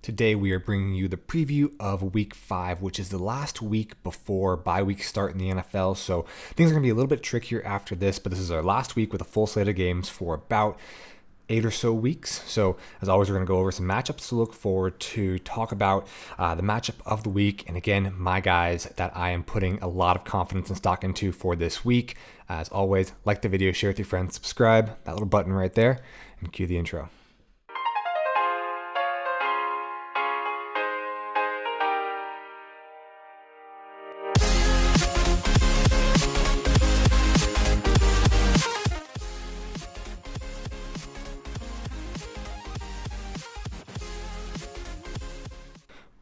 Today we are bringing you the preview of Week 5, which is the last week before bye week start in the NFL. So things are going to be a little bit trickier after this, but this is our last week with a full slate of games for about 8 or so weeks. So as always, we're going to go over some matchups to look forward to, talk about the matchup of the week, and again, my guys that I am putting a lot of confidence and stock into for this week. As always, like the video, share with your friends, subscribe, that little button right there, and cue the intro.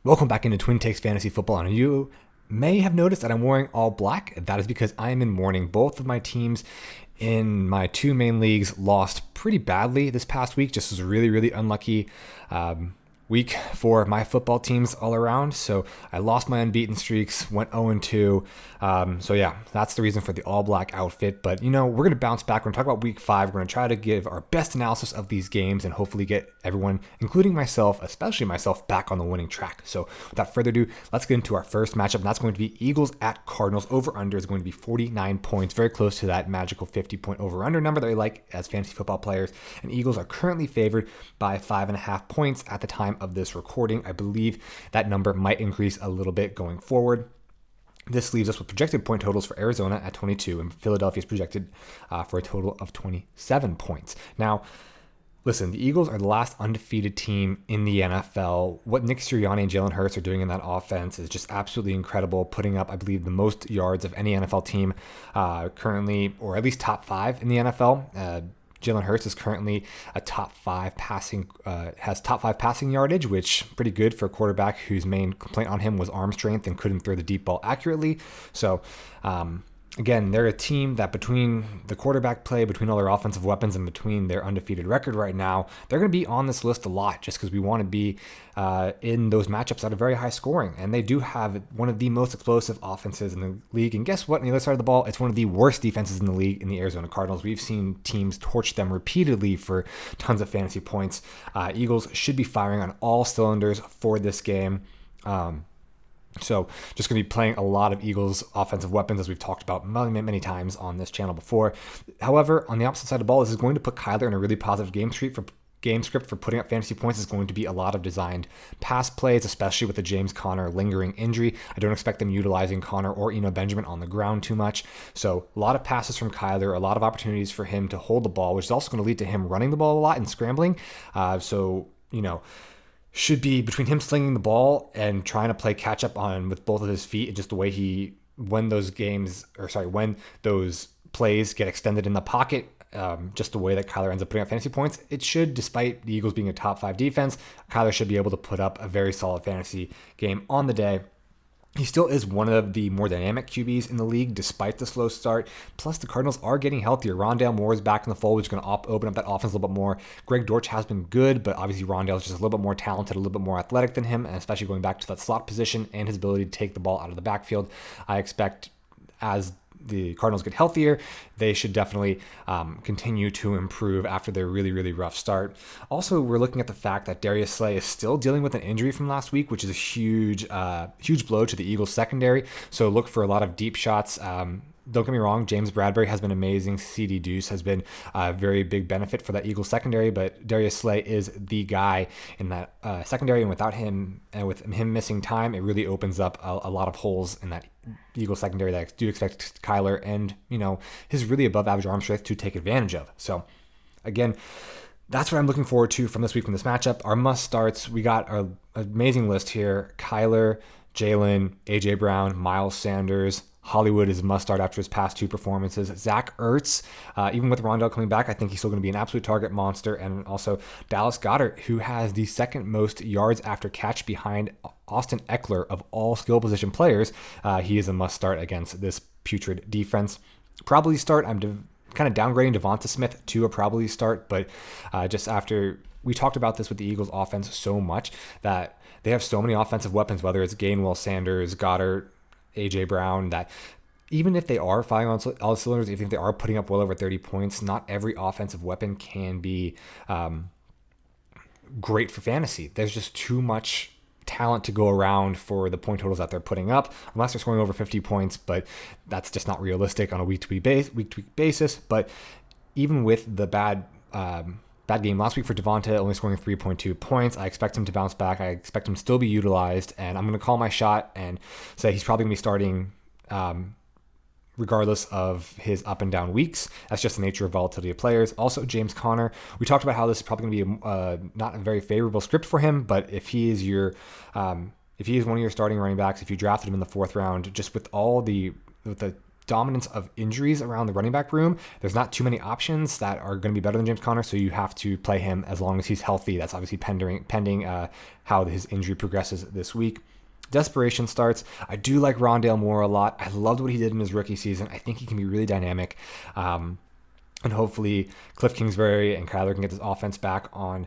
Welcome back into TwinTakes Fantasy Football, and you may have noticed that I'm wearing all black. That is because I am in mourning. Both of my teams in my two main leagues lost pretty badly this past week. Just was a really unlucky week for my football teams all around. So I lost my unbeaten streaks, went 0-2. So yeah, that's the reason for the all black outfit. But we're going to bounce back. We're going to talk about Week 5. We're going to try to give our best analysis of these games and hopefully get everyone, including myself, especially myself, back on the winning track. So without further ado, let's get into our first matchup. And that's going to be Eagles at Cardinals. Over under is going to be 49 points, very close to that magical 50-point over under number that we like as fantasy football players. And Eagles are currently favored by 5.5 points at the time of this recording. I believe that number might increase a little bit going forward. This leaves us with projected point totals for Arizona at 22, and Philadelphia is projected for a total of 27 points. Now, listen, the Eagles are the last undefeated team in the NFL. What Nick Sirianni and Jalen Hurts are doing in that offense is just absolutely incredible, putting up, I believe, the most yards of any NFL team currently, or at least top 5 in the NFL. Jalen Hurts is currently a top 5 passing, has top 5 passing yardage, which pretty good for a quarterback whose main complaint on him was arm strength and couldn't throw the deep ball accurately. So, again, they're a team that between the quarterback play, between all their offensive weapons, and between their undefeated record right now, they're going to be on this list a lot just because we want to be in those matchups that are very high scoring. And they do have one of the most explosive offenses in the league. And guess what? On the other side of the ball, it's one of the worst defenses in the league in the Arizona Cardinals. We've seen teams torch them repeatedly for tons of fantasy points. Eagles should be firing on all cylinders for this game. So just going to be playing a lot of Eagles offensive weapons, as we've talked about many times on this channel before. However, on the opposite side of the ball, this is going to put Kyler in a really positive game script for putting up fantasy points. Is going to be a lot of designed pass plays, especially with the James Conner lingering injury. I don't expect them utilizing Conner or Benjamin on the ground too much. So a lot of passes from Kyler, a lot of opportunities for him to hold the ball, which is also going to lead to him running the ball a lot and scrambling. Should be between him slinging the ball and trying to play catch up on with both of his feet, and just the way when those plays get extended in the pocket, just the way that Kyler ends up putting up fantasy points, it should, despite the Eagles being a top 5 defense, Kyler should be able to put up a very solid fantasy game on the day. He still is one of the more dynamic QBs in the league, despite the slow start. Plus, the Cardinals are getting healthier. Rondale Moore is back in the fold, which is going to open up that offense a little bit more. Greg Dortch has been good, but obviously Rondale is just a little bit more talented, a little bit more athletic than him, and especially going back to that slot position and his ability to take the ball out of the backfield. I expect as the Cardinals get healthier, they should definitely continue to improve after their really rough start. Also, we're looking at the fact that Darius Slay is still dealing with an injury from last week, which is a huge blow to the Eagles secondary. So look for a lot of deep shots. Don't get me wrong, James Bradbury has been amazing. CD Deuce has been a very big benefit for that Eagles secondary, but Darius Slay is the guy in that secondary, and without him and with him missing time, it really opens up a lot of holes in that Eagles secondary that I do expect Kyler and his really above average arm strength to take advantage of. So again, that's what I'm looking forward to from this week, from this matchup. Our must starts, we got our amazing list here: Kyler, Jalen, AJ Brown, Miles Sanders. Hollywood is a must start after his past 2 performances. Zach Ertz, even with Rondale coming back, I think he's still going to be an absolute target monster. And also Dallas Goedert, who has the second most yards after catch behind Austin Eckler of all skill position players. He is a must start against this putrid defense. Probably start. I'm kind of downgrading Devonta Smith to a probably start, but just after we talked about this with the Eagles offense so much that they have so many offensive weapons, whether it's Gainwell, Sanders, Goddard, AJ Brown, that even if they are firing on all cylinders, even if they are putting up well over 30 points, not every offensive weapon can be great for fantasy. There's just too much talent to go around for the point totals that they're putting up, unless they're scoring over 50 points, but that's just not realistic on a week-to-week basis. But even with the bad game last week for Devonta, only scoring 3.2 points, I expect him to bounce back. I expect him to still be utilized, and I'm going to call my shot and say he's probably going to be starting regardless of his up and down weeks. That's just the nature of volatility of players. Also, James Conner, we talked about how this is probably going to be not a very favorable script for him, but if he is if he is one of your starting running backs, if you drafted him in the 4th round, just with all the dominance of injuries around the running back room, there's not too many options that are going to be better than James Conner, so you have to play him as long as he's healthy. That's obviously pending how his injury progresses this week. Desperation starts. I do like Rondale Moore a lot. I loved what he did in his rookie season. I think he can be really dynamic. And hopefully Cliff Kingsbury and Kyler can get this offense back on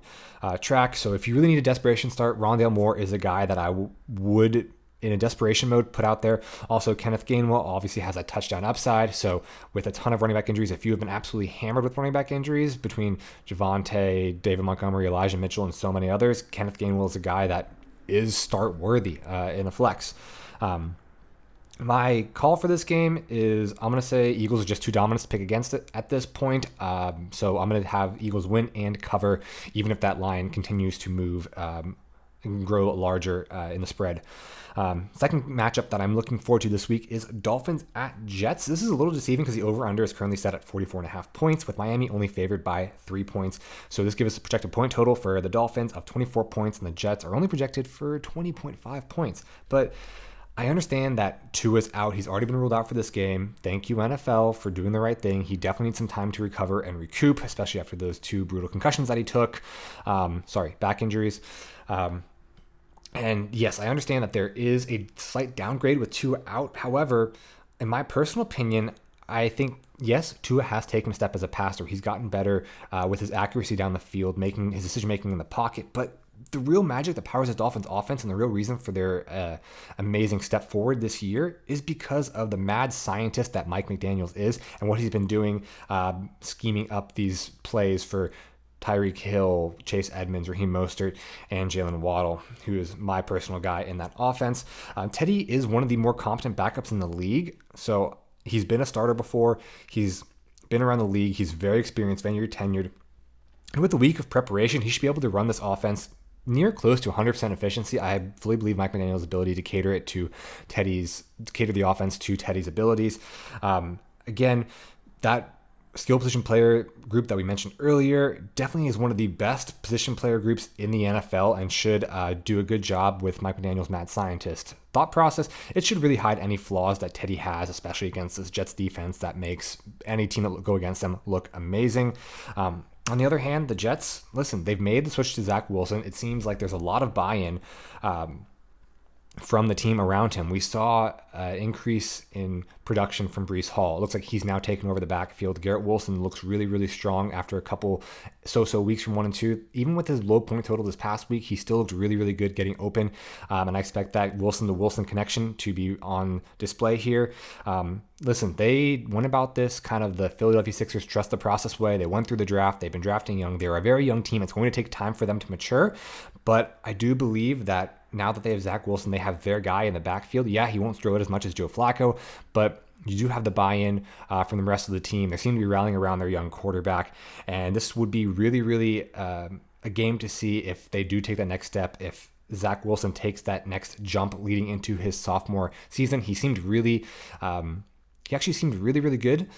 track. So if you really need a desperation start, Rondale Moore is a guy that I would, in a desperation mode, put out there. Also, Kenneth Gainwell obviously has a touchdown upside. So with a ton of running back injuries, if you have been absolutely hammered with running back injuries between Javonte, David Montgomery, Elijah Mitchell, and so many others, Kenneth Gainwell is a guy that is start worthy in a flex. My call for this game is I'm going to say Eagles are just too dominant to pick against it at this point. So I'm going to have Eagles win and cover, even if that line continues to move and grow larger in the spread. Second matchup that I'm looking forward to this week is Dolphins at Jets. This is a little deceiving because the over-under is currently set at 44.5 points, with Miami only favored by 3 points. So this gives us a projected point total for the Dolphins of 24 points, and the Jets are only projected for 20.5 points. But I understand that Tua's out. He's already been ruled out for this game. Thank you, NFL, for doing the right thing. He definitely needs some time to recover and recoup, especially after those 2 brutal concussions that he took. Back injuries. And yes, I understand that there is a slight downgrade with Tua out. However, in my personal opinion, I think, yes, Tua has taken a step as a passer. He's gotten better with his accuracy down the field, making his decision-making in the pocket. But the real magic that powers the Dolphins offense and the real reason for their amazing step forward this year is because of the mad scientist that Mike McDaniels is and what he's been doing, scheming up these plays for Tyreek Hill, Chase Edmonds, Raheem Mostert, and Jalen Waddle, who is my personal guy in that offense. Teddy is one of the more competent backups in the league. So he's been a starter before. He's been around the league. He's very experienced, very tenured. And with a week of preparation, he should be able to run this offense near close to 100% efficiency. I fully believe Mike McDaniel's ability to cater the offense to Teddy's abilities. Again, that skill position player group that we mentioned earlier definitely is one of the best position player groups in the NFL and should do a good job with Mike McDaniel's mad scientist thought process. It should really hide any flaws that Teddy has, especially against this Jets defense that makes any team that go against them look amazing. On the other hand, the Jets, listen, they've made the switch to Zach Wilson. It seems like there's a lot of buy-in from the team around him. We saw an increase in production from Breece Hall. It looks like he's now taken over the backfield. Garrett Wilson looks really, really strong after a couple so-so weeks from 1 and 2. Even with his low point total this past week, he still looked really, really good getting open. And I expect that Wilson to Wilson connection to be on display here. Listen, they went about this kind of the Philadelphia Sixers trust the process way. They went through the draft. They've been drafting young. They're a very young team. It's going to take time for them to mature. But I do believe that now that they have Zach Wilson, they have their guy in the backfield. Yeah, he won't throw it as much as Joe Flacco, but you do have the buy-in from the rest of the team. They seem to be rallying around their young quarterback, and this would be really, really a game to see if they do take that next step, if Zach Wilson takes that next jump leading into his sophomore season. He seemed really... He actually seemed really, really good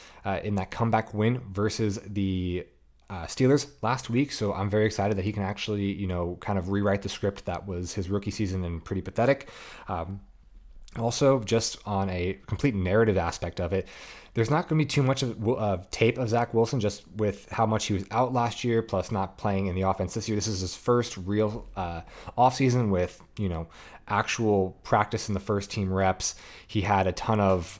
in that comeback win versus the Steelers last week. So I'm very excited that he can actually, kind of rewrite the script that was his rookie season and pretty pathetic. Also, just on a complete narrative aspect of it, there's not going to be too much of tape of Zach Wilson just with how much he was out last year, plus not playing in the offense this year. This is his first real offseason with, actual practice in the first team reps. He had a ton of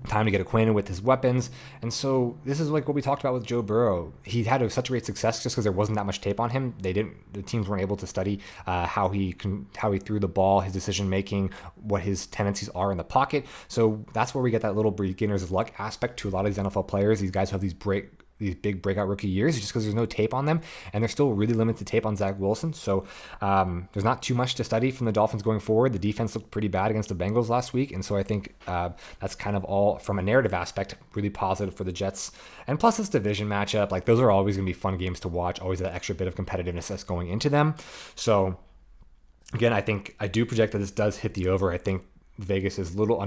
time to get acquainted with his weapons. And so this is like what we talked about with Joe Burrow. He had such a great success just because there wasn't that much tape on him. The teams weren't able to study how he threw the ball, his decision making, what his tendencies are in the pocket. So that's where we get that little beginner's luck aspect to a lot of these NFL players. These guys who have these these big breakout rookie years just because there's no tape on them, and there's still really limited tape on Zach Wilson. So there's not too much to study from the Dolphins going forward. The defense looked pretty bad against the Bengals last week, and so I think that's kind of all from a narrative aspect really positive for the Jets. And plus this division matchup, like those are always going to be fun games to watch, always that extra bit of competitiveness that's going into them. So again, I do project that this does hit the over. I think Vegas is a little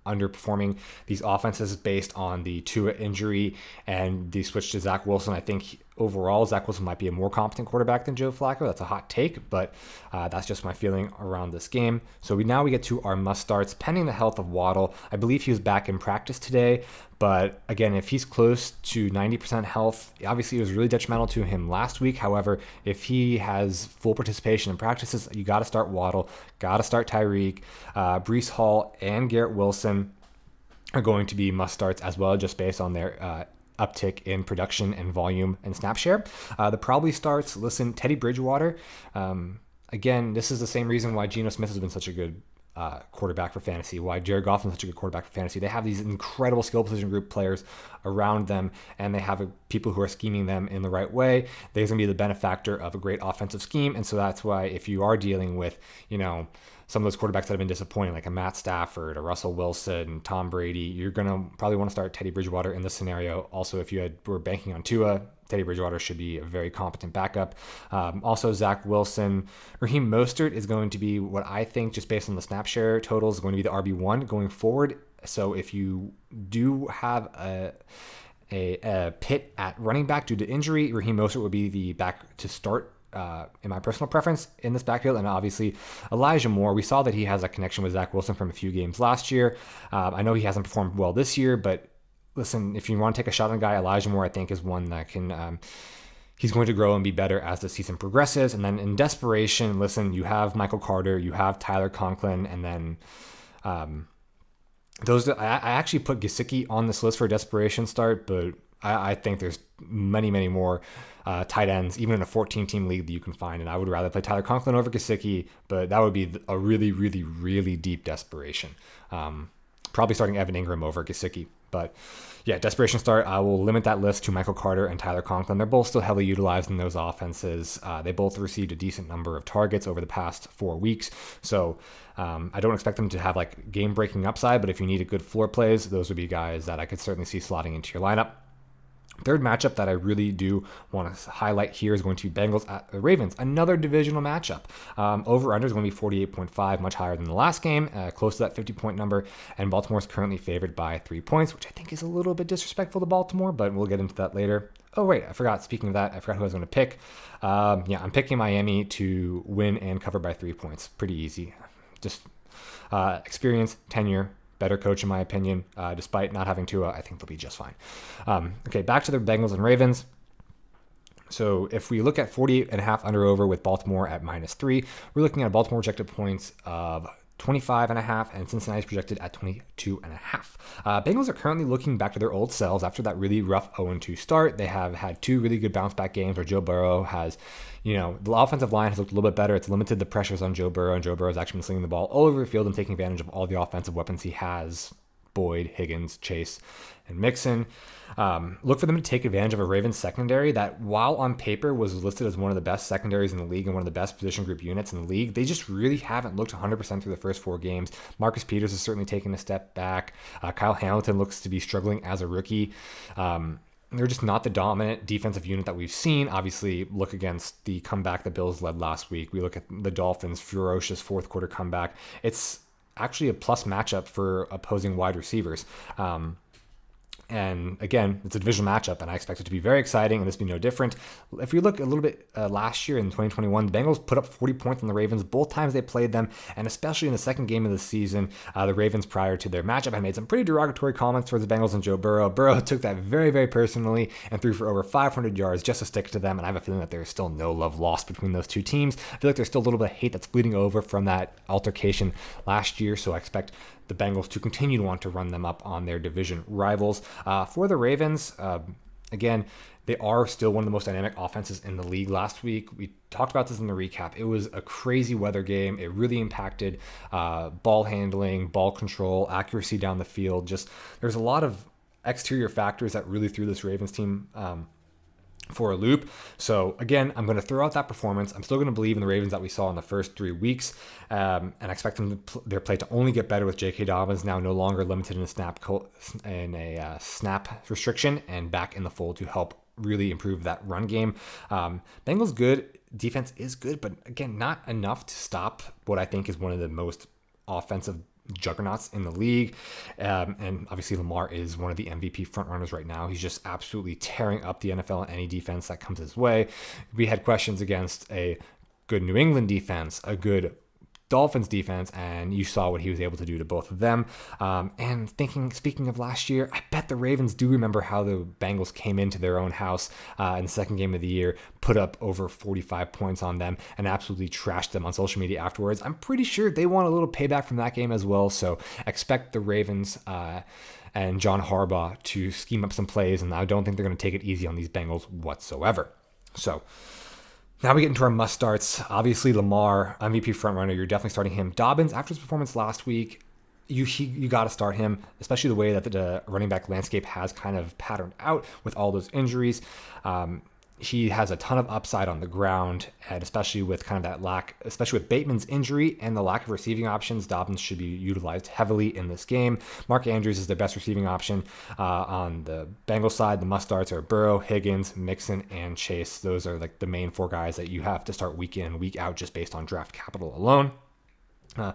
underperforming these offenses based on the Tua injury and the switch to Zach Wilson. I think overall Zach Wilson might be a more competent quarterback than Joe Flacco. That's a hot take, but that's just my feeling around this game. So we get to our must starts pending the health of Waddle. I believe he was back in practice today, but again, if he's close to 90% health, obviously it was really detrimental to him last week. However, if he has full participation in practices, you got to start Waddle, got to start Tyreek. Breece Hall and Garrett Wilson are going to be must starts as well, just based on their uptick in production and volume and snap share. The probably starts, Teddy Bridgewater. Again, this is the same reason why Geno Smith has been such a good quarterback for fantasy, why Jared Goff is such a good quarterback for fantasy. They have these incredible skill position group players around them, and they have people who are scheming them in the right way. They're going to be the benefactor of a great offensive scheme, and so that's why if you are dealing with, some of those quarterbacks that have been disappointing, like a Matt Stafford, a Russell Wilson, Tom Brady, you're going to probably want to start Teddy Bridgewater in this scenario. Also, if you were banking on Tua, Teddy Bridgewater should be a very competent backup. Also, Zach Wilson. Raheem Mostert is going to be what I think, just based on the snap share totals, is going to be the RB1 going forward. So if you do have a pit at running back due to injury, Raheem Mostert would be the back to start in my personal preference in this backfield. And obviously Elijah Moore, we saw that he has a connection with Zach Wilson from a few games last year. I know he hasn't performed well this year, but listen, if you want to take a shot on a guy, Elijah Moore I think is one that can he's going to grow and be better as the season progresses. And then in desperation, you have Michael Carter, you have Tyler Conklin, and then I actually put Gesicki on this list for a desperation start, but I think there's many more tight ends, even in a 14-team league, that you can find. And I would rather play Tyler Conklin over Gesicki, but that would be a really deep desperation. Probably starting Evan Ingram over Gesicki. But yeah, desperation start. I will limit that list to Michael Carter and Tyler Conklin. They're both still heavily utilized in those offenses. They both received a decent number of targets over the past 4 weeks. So I don't expect them to have like game-breaking upside, but if you need a good floor plays, those would be guys that I could certainly see slotting into your lineup. Third matchup that I really do want to highlight here is going to be Bengals at the Ravens, another divisional matchup. Over-under is going to be 48.5, much higher than the last game, close to that 50-point number, and Baltimore is currently favored by 3 points, which I think is a little bit disrespectful to Baltimore, but we'll get into that later. Oh, wait, I forgot. Speaking of that, I forgot who I was going to pick. I'm picking Miami to win and cover by 3 points. Pretty easy. Just experience, tenure, better coach in my opinion. Despite not having Tua, I think they'll be just fine. Okay, back to the Bengals and Ravens. So if we look at 48.5 under over with Baltimore at -3, we're looking at Baltimore projected points of 25.5 and Cincinnati's projected at 22.5. Bengals are currently looking back to their old selves after that really rough 0-2 start. They have had 2 really good bounce back games where Joe Burrow has, the offensive line has looked a little bit better. It's limited the pressures on Joe Burrow, and Joe Burrow has actually been slinging the ball all over the field and taking advantage of all the offensive weapons he has. Boyd, Higgins, Chase, and Mixon. Look for them to take advantage of a Ravens secondary that, while on paper was listed as one of the best secondaries in the league and one of the best position group units in the league, they just really haven't looked 100% through the first 4 games. Marcus Peters has certainly taken a step back. Kyle Hamilton looks to be struggling as a rookie. They're just not the dominant defensive unit that we've seen. Obviously, look against the comeback the Bills led last week. We look at the Dolphins' ferocious fourth quarter comeback. It's actually a plus matchup for opposing wide receivers. And again, it's a divisional matchup, and I expect it to be very exciting, and this will be no different. If we look a little bit last year in 2021, the Bengals put up 40 points on the Ravens both times they played them, and especially in the second game of the season, the Ravens prior to their matchup had made some pretty derogatory comments towards the Bengals and Joe Burrow. Burrow took that very personally and threw for over 500 yards just to stick to them, and I have a feeling that there's still no love lost between those two teams. I feel like there's still a little bit of hate that's bleeding over from that altercation last year, so I expect the Bengals to continue to want to run them up on their division rivals. For the Ravens, again, they are still one of the most dynamic offenses in the league. Last week, we talked about this in the recap. It was a crazy weather game. It really impacted ball handling, ball control, accuracy down the field. Just there's a lot of exterior factors that really threw this Ravens team for a loop. So again, I'm going to throw out that performance. I'm still going to believe in the Ravens that we saw in the first 3 weeks, and I expect their play to only get better with J.K. Dobbins now no longer limited in a snap restriction and back in the fold to help really improve that run game. Bengals good, defense is good, but again, not enough to stop what I think is one of the most offensive juggernauts in the league. And obviously Lamar is one of the MVP frontrunners right now. He's just absolutely tearing up the NFL in any defense that comes his way. We had questions against a good New England defense, a good Dolphins defense, and you saw what he was able to do to both of them. And speaking of last year, I bet the Ravens do remember how the Bengals came into their own house in the second game of the year, put up over 45 points on them, and absolutely trashed them on social media afterwards. I'm pretty sure they want a little payback from that game as well, so expect the Ravens and John Harbaugh to scheme up some plays, and I don't think they're going to take it easy on these Bengals whatsoever. So now we get into our must starts. Obviously, Lamar, MVP frontrunner, you're definitely starting him. Dobbins, after his performance last week, you got to start him, especially the way that the running back landscape has kind of patterned out with all those injuries. He has a ton of upside on the ground, and especially with kind of that lack, especially with Bateman's injury and the lack of receiving options, Dobbins should be utilized heavily in this game. Mark Andrews is their best receiving option. On the Bengals side, the must-starts are Burrow, Higgins, Mixon, and Chase. Those are like the main 4 guys that you have to start week in and week out just based on draft capital alone. You're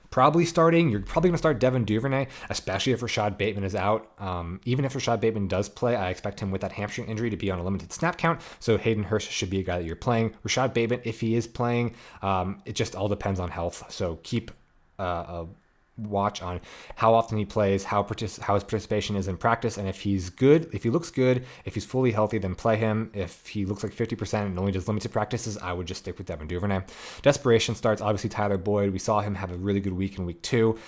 probably going to start Devin Duvernay, especially if Rashad Bateman is out. Even if Rashad Bateman does play, I expect him with that hamstring injury to be on a limited snap count. So Hayden Hurst should be a guy that you're playing. Rashad Bateman, if he is playing, it just all depends on health. So keep a watch on how often he plays, how his participation is in practice, and if he's good, if he looks good, if he's fully healthy, then play him. If he looks like 50% and only does limited practices, I would just stick with Devin Duvernay. Desperation starts, obviously Tyler Boyd. We saw him have a really good week in week 2.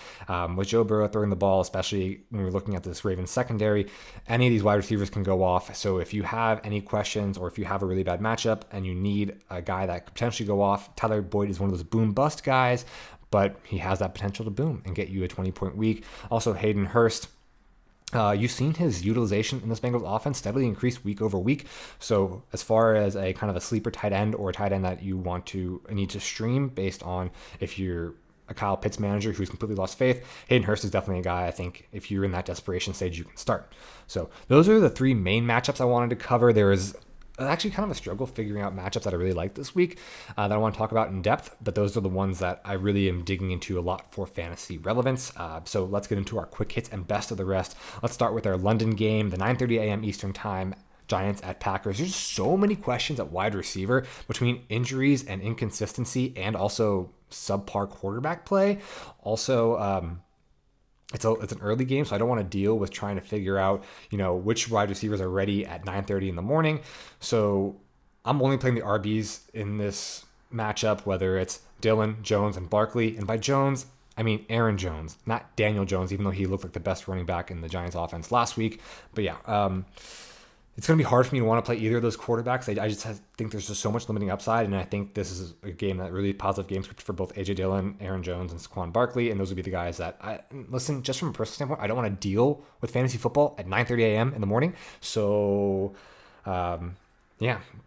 With Joe Burrow throwing the ball, especially when we're looking at this Ravens secondary, any of these wide receivers can go off. So if you have any questions or if you have a really bad matchup and you need a guy that could potentially go off, Tyler Boyd is one of those boom bust guys, but he has that potential to boom and get you a 20-point week. Also, Hayden Hurst, you've seen his utilization in this Bengals offense steadily increase week over week. So as far as a kind of a sleeper tight end or a tight end that you need to stream based on if you're a Kyle Pitts manager who's completely lost faith, Hayden Hurst is definitely a guy I think if you're in that desperation stage, you can start. So those are the 3 main matchups I wanted to cover. There is actually kind of a struggle figuring out matchups that I really like this week that I want to talk about in depth, but those are the ones that I really am digging into a lot for fantasy relevance. So let's get into our quick hits and best of the rest. Let's start with our London game, the 9:30 a.m. Eastern time, Giants at Packers. There's so many questions at wide receiver between injuries and inconsistency and also subpar quarterback play. Also, it's an early game, so I don't want to deal with trying to figure out, which wide receivers are ready at 9:30 in the morning. So I'm only playing the RBs in this matchup, whether it's Dillon, Jones, and Barkley. And by Jones, I mean Aaron Jones, not Daniel Jones, even though he looked like the best running back in the Giants offense last week. But yeah, it's going to be hard for me to want to play either of those quarterbacks. I just think there's just so much limiting upside, and I think this is a game that really positive game script for both A.J. Dillon, Aaron Jones, and Saquon Barkley, and those would be the guys that, listen, just from a personal standpoint, I don't want to deal with fantasy football at 9:30 a.m. in the morning. So, play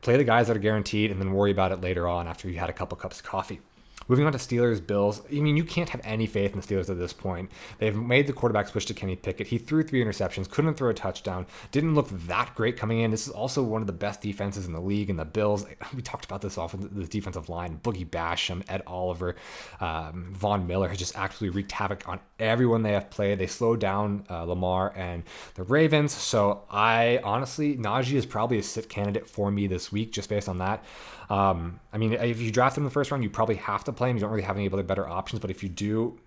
the guys that are guaranteed, and then worry about it later on after you had a couple cups of coffee. Moving on to Steelers, Bills. I mean, you can't have any faith in the Steelers at this point. They've made the quarterback switch to Kenny Pickett. He threw 3 interceptions, couldn't throw a touchdown, didn't look that great coming in. This is also one of the best defenses in the league, and the Bills, we talked about this often, this defensive line, Boogie Basham, Ed Oliver, Von Miller has just absolutely wreaked havoc on everyone they have played. They slowed down Lamar and the Ravens, so Najee is probably a sit candidate for me this week just based on that. I mean, if you draft him in the first round, you probably have to play him. You don't really have any other better options. But if you do,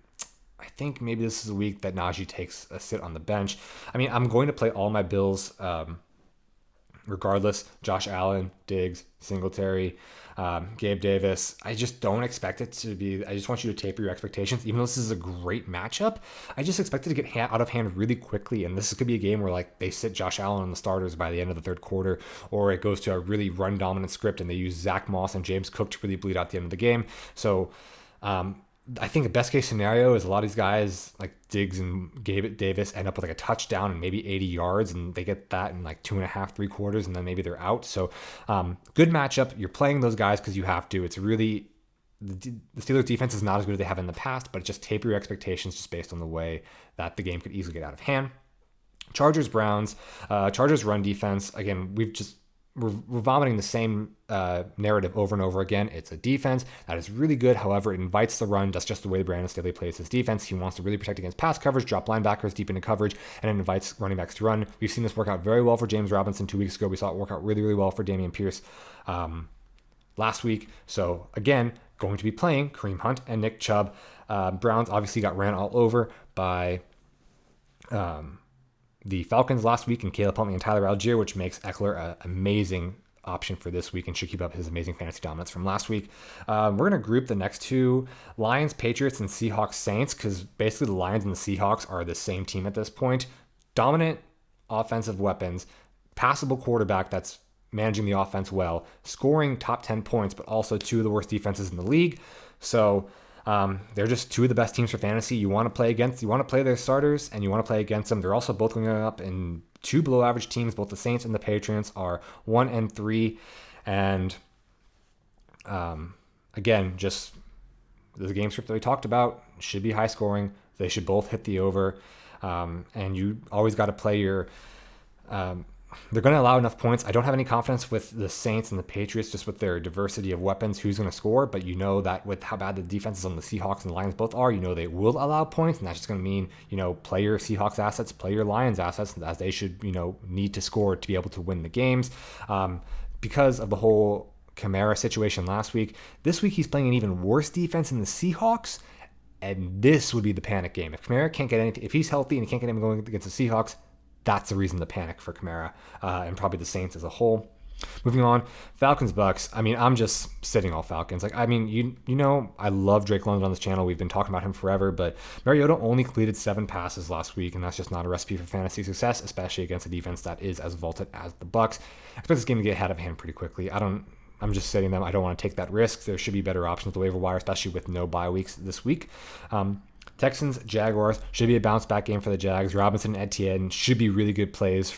I think maybe this is a week that Najee takes a sit on the bench. I mean, I'm going to play all my Bills regardless. Josh Allen, Diggs, Singletary, Gabe Davis. I just don't expect it to be. I just want you to taper your expectations. Even though this is a great matchup, I just expect it to get out of hand really quickly. And this could be a game where they sit Josh Allen on the starters by the end of the third quarter, or it goes to a really run dominant script and they use Zach Moss and James Cook to really bleed out the end of the game. So I think the best case scenario is a lot of these guys like Diggs and Davis end up with like a touchdown and maybe 80 yards, and they get that in like 2.5, 3 quarters, and then maybe they're out. So good matchup. You're playing those guys because you have to. It's really the Steelers defense is not as good as they have in the past, but just taper your expectations just based on the way that the game could easily get out of hand. Chargers, Browns, Chargers run defense. Again, we're vomiting the same narrative over and over again. It's a defense that is really good. However, it invites the run. That's just the way Brandon Staley plays his defense. He wants to really protect against pass coverage, drop linebackers deep into coverage, and it invites running backs to run. We've seen this work out very well for James Robinson 2 weeks ago. We saw it work out really, really well for Dameon Pierce last week. So again, going to be playing Kareem Hunt and Nick Chubb. Browns obviously got ran all over by the Falcons last week and Caleb Huntley and Tyler Algier, which makes Eckler an amazing option for this week and should keep up his amazing fantasy dominance from last week. We're going to group the next two, Lions, Patriots, and Seahawks, Saints, because basically the Lions and the Seahawks are the same team at this point. Dominant offensive weapons, passable quarterback that's managing the offense well, scoring top 10 points, but also two of the worst defenses in the league. So they're just two of the best teams for fantasy. You want to play their starters, and you want to play against them. They're also both going up in two below average teams. Both the Saints and the Patriots are 1-3. And again, just the game script that we talked about should be high scoring. They should both hit the over. And you always got to play your they're going to allow enough points. I don't have any confidence with the Saints and the Patriots, just with their diversity of weapons, who's going to score. But you know that with how bad the defenses on the Seahawks and the Lions both are, you know they will allow points. And that's just going to mean, play your Seahawks assets, play your Lions assets, as they should, need to score to be able to win the games. Because of the whole Kamara situation last week, this week he's playing an even worse defense in the Seahawks. And this would be the panic game. If Kamara can't get anything, if he's healthy and he can't get anything going against the Seahawks, that's the reason to panic for Kamara and probably the Saints as a whole. Moving on, Falcons, Bucks. I'm just sitting all Falcons. I love Drake London on this channel. We've been talking about him forever, but Mariota only completed 7 passes last week, and that's just not a recipe for fantasy success, especially against a defense that is as vaulted as the Bucks. I expect this game to get ahead of hand pretty quickly. I'm just sitting them. I don't want to take that risk. There should be better options at the waiver wire, especially with no bye weeks this week. Texans, Jaguars should be a bounce back game for the Jags. Robinson and Etienne should be really good plays,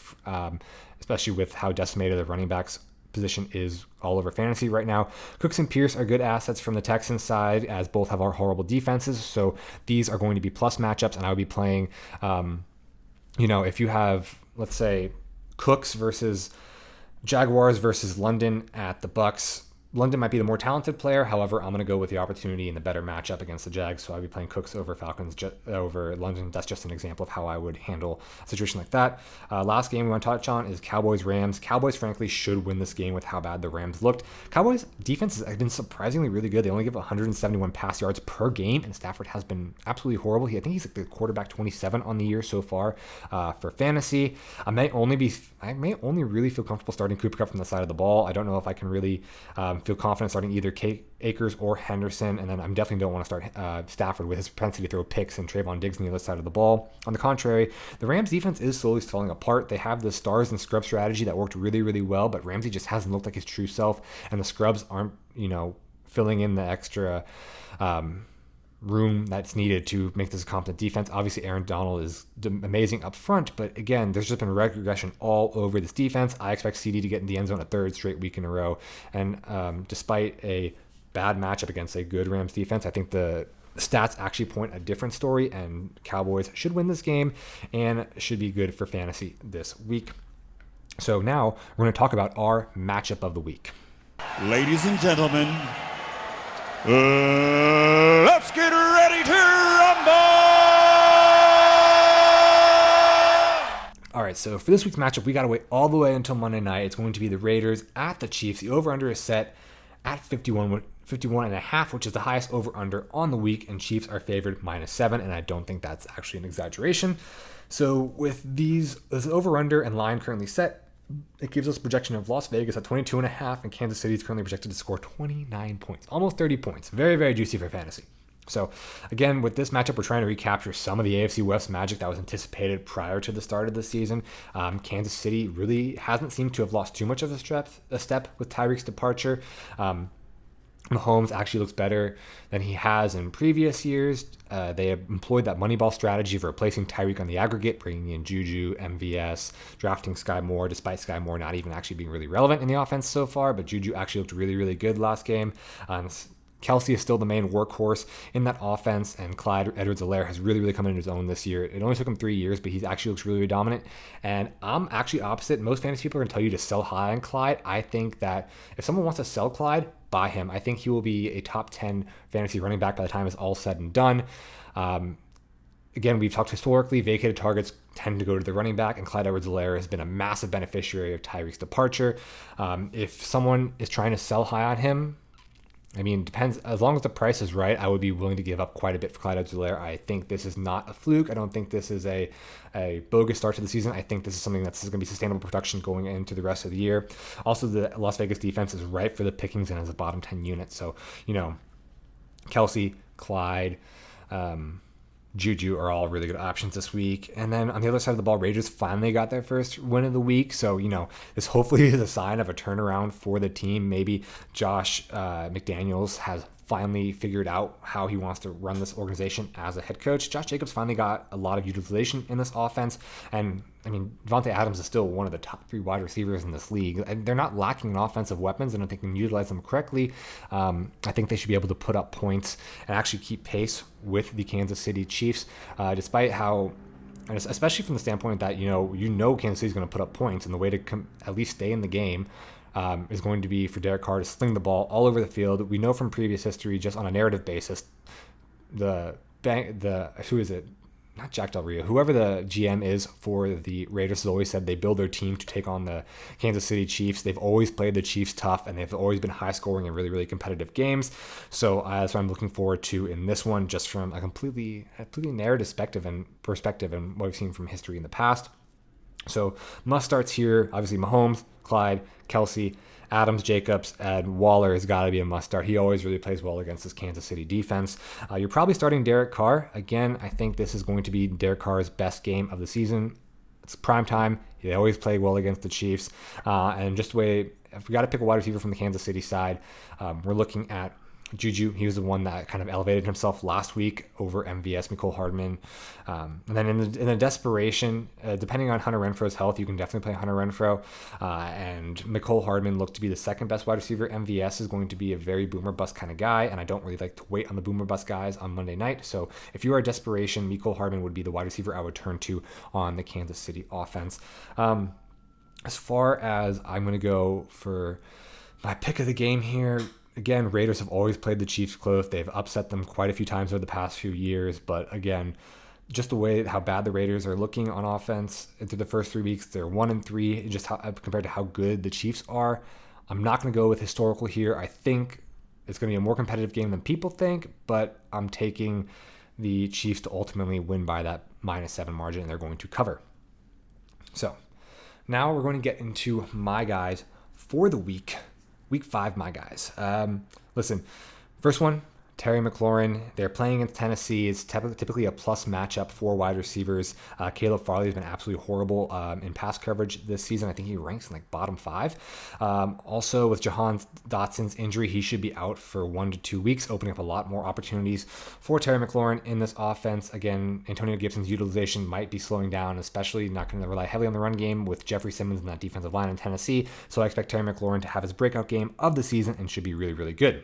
especially with how decimated the running backs position is all over fantasy right now. Cooks and Pierce are good assets from the Texans side, as both have our horrible defenses. So these are going to be plus matchups, and I would be playing, if you have, let's say, Cooks versus Jaguars versus London at the Bucks. London might be the more talented player. However, I'm going to go with the opportunity and the better matchup against the Jags. So I'll be playing Cooks over Falcons over London. That's just an example of how I would handle a situation like that. Last game we want to touch on is Cowboys-Rams. Cowboys, frankly, should win this game with how bad the Rams looked. Cowboys' defense has been surprisingly really good. They only give 171 pass yards per game, and Stafford has been absolutely horrible. I think he's like the quarterback 27 on the year so far for fantasy. I may only really feel comfortable starting Cooper Kupp from the side of the ball. I don't know if I can really feel confident starting either Akers or Henderson, and then I definitely don't want to start Stafford with his propensity to throw picks and Trayvon Diggs on the other side of the ball. On the contrary, the Rams defense is slowly falling apart. They have the stars and scrub strategy that worked really, really well, but Ramsey just hasn't looked like his true self, and the scrubs aren't, filling in the extra room that's needed to make this a competent defense. Obviously, Aaron Donald is amazing up front, but again, there's just been regression all over this defense. I expect CD to get in the end zone a third straight week in a row, and despite a bad matchup against a good Rams defense, I think the stats actually point a different story, and Cowboys should win this game and should be good for fantasy this week. So now we're going to talk about our matchup of the week. Ladies and gentlemen, let's get ready to rumble! All right, so for this week's matchup, we got to wait all the way until Monday night. It's going to be the Raiders at the Chiefs. The over-under is set at 51.5, which is the highest over-under on the week, and Chiefs are favored -7, and I don't think that's actually an exaggeration. So with this over-under and line currently set, it gives us a projection of Las Vegas at 22.5, and Kansas City is currently projected to score 29 points, almost 30 points. Very, very juicy for fantasy. So again, with this matchup, we're trying to recapture some of the AFC West magic that was anticipated prior to the start of the season. Kansas City really hasn't seemed to have lost too much of a step with Tyreek's departure. Mahomes actually looks better than he has in previous years. They have employed that Moneyball strategy of replacing Tyreek on the aggregate, bringing in Juju, MVS, drafting Sky Moore, despite Sky Moore not even actually being really relevant in the offense so far. But Juju actually looked really, really good last game. Kelsey is still the main workhorse in that offense, and Clyde Edwards-Helaire has really, really come into his own this year. It only took him 3 years, but he actually looks really, really dominant. And I'm actually opposite. Most fantasy people are going to tell you to sell high on Clyde. I think that if someone wants to sell Clyde, buy him. I think he will be a top 10 fantasy running back by the time it's all said and done. Again, we've talked historically, vacated targets tend to go to the running back, and Clyde Edwards-Helaire has been a massive beneficiary of Tyreek's departure. If someone is trying to sell high on him, I mean, depends. As long as the price is right, I would be willing to give up quite a bit for Clyde Edwards-Helaire. I think this is not a fluke. I don't think this is a bogus start to the season. I think this is something that's going to be sustainable production going into the rest of the year. Also, the Las Vegas defense is ripe for the pickings and as a bottom 10 unit. So, Kelsey, Clyde, Juju are all really good options this week. And then on the other side of the ball, Raiders finally got their first win of the week. So, this hopefully is a sign of a turnaround for the team. Maybe Josh McDaniels has finally figured out how he wants to run this organization as a head coach. Josh Jacobs finally got a lot of utilization in this offense. And Devontae Adams is still one of the top 3 wide receivers in this league. And they're not lacking in offensive weapons, and I think they can utilize them correctly. I think they should be able to put up points and actually keep pace with the Kansas City Chiefs, despite how, and especially from the standpoint that, Kansas City is going to put up points, and the way to at least stay in the game is going to be for Derek Carr to sling the ball all over the field. We know from previous history, just on a narrative basis, who is it? Not Jack Del Rio, whoever the GM is for the Raiders has always said they build their team to take on the Kansas City Chiefs. They've always played the Chiefs tough, and they've always been high scoring and really, really competitive games. So that's what I'm looking forward to in this one, just from a completely narrative perspective and what we've seen from history in the past. So must starts here, obviously Mahomes, Clyde, Kelsey, Adams, Jacobs, and Waller has got to be a must start. He always really plays well against this Kansas City defense. You're probably starting Derek Carr. Again, I think this is going to be Derek Carr's best game of the season. It's prime time. They always play well against the Chiefs. And just the way, if we got to pick a wide receiver from the Kansas City side, we're looking at Juju. He was the one that kind of elevated himself last week over MVS, Mecole Hardman. And then in the desperation, depending on Hunter Renfro's health, you can definitely play Hunter Renfro. And Mecole Hardman looked to be the second best wide receiver. MVS is going to be a very boomer bust kind of guy, and I don't really like to wait on the boomer bust guys on Monday night. So if you are desperation, Mecole Hardman would be the wide receiver I would turn to on the Kansas City offense. As far as I'm going to go for my pick of the game here, again, Raiders have always played the Chiefs close. They've upset them quite a few times over the past few years. But again, just the way how bad the Raiders are looking on offense through the first 3 weeks, they're 1-3, just compared to how good the Chiefs are. I'm not going to go with historical here. I think it's going to be a more competitive game than people think, but I'm taking the Chiefs to ultimately win by that -7 margin, and they're going to cover. So now we're going to get into my guys for the week. Week 5, my guys. Listen, first one, Terry McLaurin. They're playing against Tennessee. It's typically a plus matchup for wide receivers. Caleb Farley has been absolutely horrible in pass coverage this season. I think he ranks in bottom 5. Also, with Jahan Dotson's injury, he should be out for 1 to 2 weeks, opening up a lot more opportunities for Terry McLaurin in this offense. Again, Antonio Gibson's utilization might be slowing down, especially not going to rely heavily on the run game with Jeffrey Simmons and that defensive line in Tennessee. So I expect Terry McLaurin to have his breakout game of the season and should be really, really good.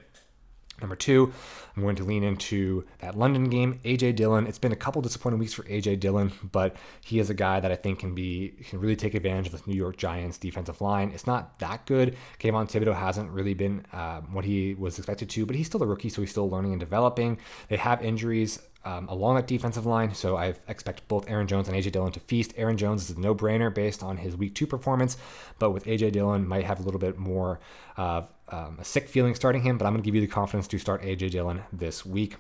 Number 2, I'm going to lean into that London game, A.J. Dillon. It's been a couple disappointing weeks for A.J. Dillon, but he is a guy that I think can really take advantage of this New York Giants defensive line. It's not that good. Kayvon Thibodeau hasn't really been what he was expected to, but he's still a rookie, so he's still learning and developing. They have injuries along that defensive line, so I expect both Aaron Jones and A.J. Dillon to feast. Aaron Jones is a no-brainer based on his Week 2 performance, but with A.J. Dillon, might have a little bit more of a sick feeling starting him, but I'm going to give you the confidence to start A.J. Dillon this week.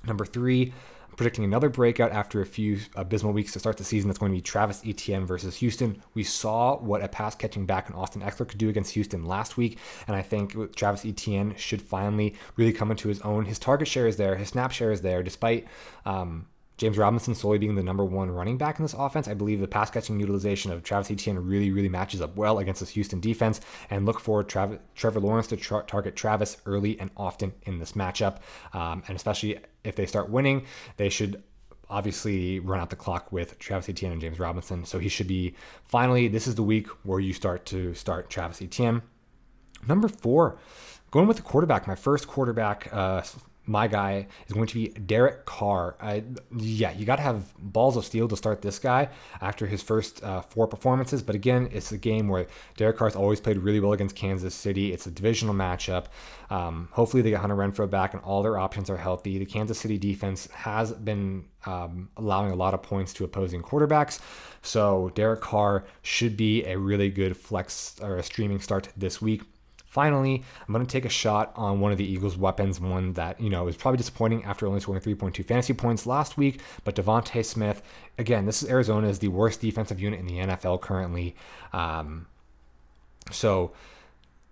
Number 3, I'm predicting another breakout after a few abysmal weeks to start the season. That's going to be Travis Etienne versus Houston. We saw what a pass-catching back in Austin Eckler could do against Houston last week, and I think Travis Etienne should finally really come into his own. His target share is there. His snap share is there, despite James Robinson solely being the number one running back in this offense, I believe the pass catching utilization of Travis Etienne really, really matches up well against this Houston defense, and look for Trevor Lawrence to target Travis early and often in this matchup. And especially if they start winning, they should obviously run out the clock with Travis Etienne and James Robinson. So he should be, finally, this is the week where you start Travis Etienne. Number 4, going with the quarterback, my first quarterback, my guy is going to be Derek Carr. You got to have balls of steel to start this guy after his first 4 performances. But again, it's a game where Derek Carr's always played really well against Kansas City. It's a divisional matchup. Hopefully they get Hunter Renfrow back and all their options are healthy. The Kansas City defense has been allowing a lot of points to opposing quarterbacks. So Derek Carr should be a really good flex or a streaming start this week. Finally, I'm going to take a shot on one of the Eagles' weapons, one that, is probably disappointing after only scoring 3.2 fantasy points last week, but Devontae Smith. Again, this is Arizona is the worst defensive unit in the NFL currently. So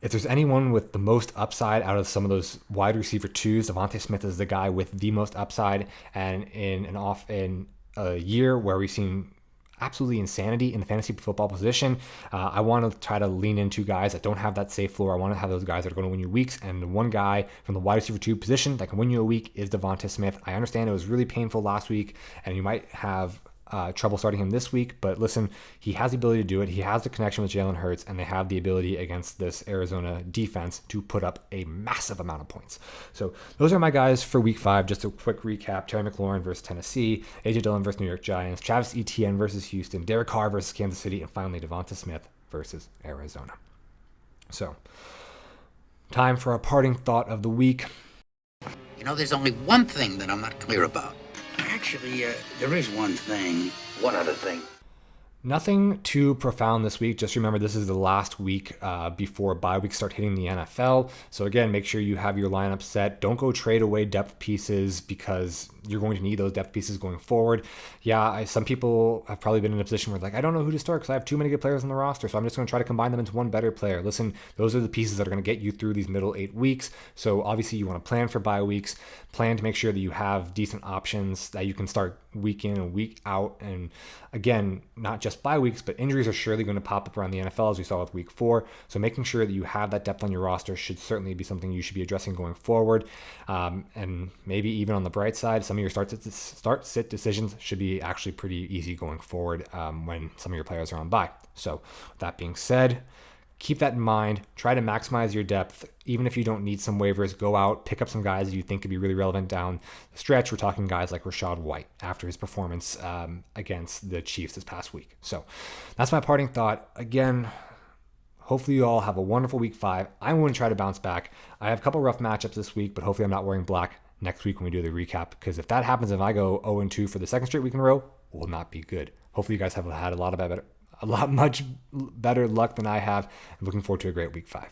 if there's anyone with the most upside out of some of those wide receiver 2s, Devontae Smith is the guy with the most upside. And in a year where we've seen absolutely insanity in the fantasy football position, I want to try to lean into guys that don't have that safe floor. I want to have those guys that are going to win you weeks, and the one guy from the wide receiver 2 position that can win you a week is Devontae Smith. I understand it was really painful last week, and you might have trouble starting him this week, but listen, he has the ability to do it. He has the connection with Jalen Hurts, and they have the ability against this Arizona defense to put up a massive amount of points. So those are my guys for week 5. Just a quick recap: Terry McLaurin versus Tennessee, AJ Dillon versus New York Giants, Travis Etienne versus Houston, Derek Carr versus Kansas City, and finally Devontae Smith versus Arizona. So time for a parting thought of the week. There's only one thing that I'm not clear about. Actually, there is one thing. One other thing. Nothing too profound this week. Just remember, this is the last week before bye weeks start hitting the NFL. So again, make sure you have your lineup set. Don't go trade away depth pieces because you're going to need those depth pieces going forward. Some people have probably been in a position where I don't know who to start because I have too many good players on the roster. So I'm just going to try to combine them into one better player. Listen, those are the pieces that are going to get you through these middle 8 weeks. So obviously you want to plan for bye weeks, plan to make sure that you have decent options that you can start week in and week out. And again, not just bye weeks, but injuries are surely going to pop up around the NFL as we saw with week 4. So making sure that you have that depth on your roster should certainly be something you should be addressing going forward. And maybe even on the bright side, some of your start-sit decisions should be actually pretty easy going forward when some of your players are on bye. So with that being said, keep that in mind. Try to maximize your depth. Even if you don't need some waivers, go out, pick up some guys that you think could be really relevant down the stretch. We're talking guys like Rachaad White after his performance against the Chiefs this past week. So that's my parting thought. Again, hopefully you all have a wonderful week 5. I'm going to try to bounce back. I have a couple rough matchups this week, but hopefully I'm not wearing black next week when we do the recap, because if that happens, if I go 0-2 for the second straight week in a row, it will not be good. Hopefully you guys have had a lot much better luck than I have. I'm looking forward to a great week 5.